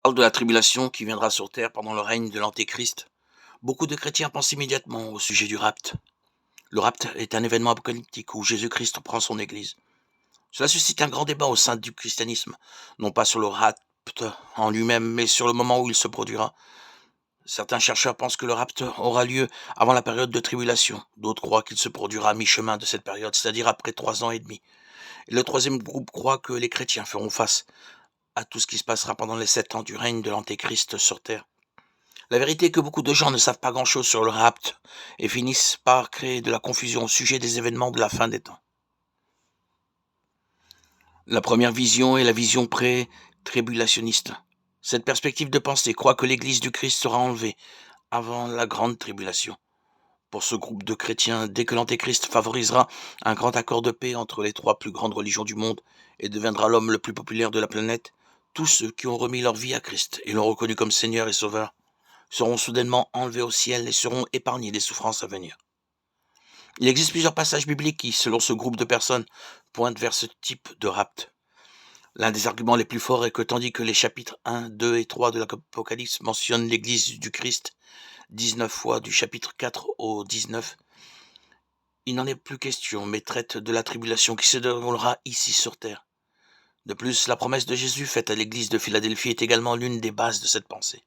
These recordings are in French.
Parle de la tribulation qui viendra sur terre pendant le règne de l'Antéchrist, beaucoup de chrétiens pensent immédiatement au sujet du rapt. Le rapt est un événement apocalyptique où Jésus-Christ prend son Église. Cela suscite un grand débat au sein du christianisme, non pas sur le rapt en lui-même, mais sur le moment où il se produira. Certains chercheurs pensent que le rapt aura lieu avant la période de tribulation. D'autres croient qu'il se produira à mi-chemin de cette période, c'est-à-dire après 3 ans et demi. Et le troisième groupe croit que les chrétiens feront face à tout ce qui se passera pendant les 7 ans du règne de l'Antéchrist sur terre. La vérité est que beaucoup de gens ne savent pas grand-chose sur le rapt et finissent par créer de la confusion au sujet des événements de la fin des temps. La première vision est la vision pré-tribulationniste. Cette perspective de pensée croit que l'Église du Christ sera enlevée avant la grande tribulation. Pour ce groupe de chrétiens, dès que l'Antéchrist favorisera un grand accord de paix entre les 3 plus grandes religions du monde et deviendra l'homme le plus populaire de la planète, tous ceux qui ont remis leur vie à Christ et l'ont reconnu comme Seigneur et Sauveur seront soudainement enlevés au ciel et seront épargnés des souffrances à venir. Il existe plusieurs passages bibliques qui, selon ce groupe de personnes, pointent vers ce type de rapt. L'un des arguments les plus forts est que tandis que les chapitres 1, 2 et 3 de l'Apocalypse mentionnent l'Église du Christ 19 fois du chapitre 4 au 19, il n'en est plus question, mais traite de la tribulation qui se déroulera ici sur terre. De plus, la promesse de Jésus faite à l'Église de Philadelphie est également l'une des bases de cette pensée.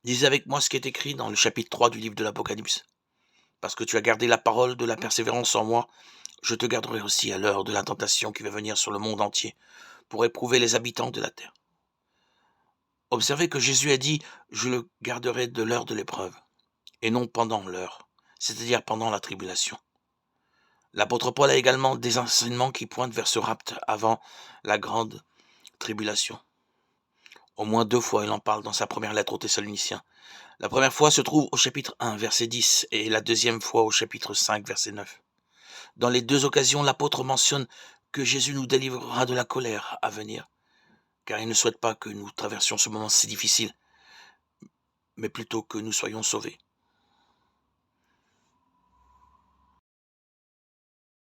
Lisez avec moi ce qui est écrit dans le chapitre 3 du livre de l'Apocalypse. Parce que tu as gardé la parole de la persévérance en moi, je te garderai aussi à l'heure de la tentation qui va venir sur le monde entier, pour éprouver les habitants de la terre. Observez que Jésus a dit « Je le garderai de l'heure de l'épreuve », et non pendant l'heure, c'est-à-dire pendant la tribulation. L'apôtre Paul a également des enseignements qui pointent vers ce rapt avant la grande tribulation. Au moins 2 fois, il en parle dans sa première lettre aux Thessaloniciens. La première fois se trouve au chapitre 1, verset 10, et la deuxième fois au chapitre 5, verset 9. Dans les 2 occasions, l'apôtre mentionne que Jésus nous délivrera de la colère à venir, car il ne souhaite pas que nous traversions ce moment si difficile, mais plutôt que nous soyons sauvés.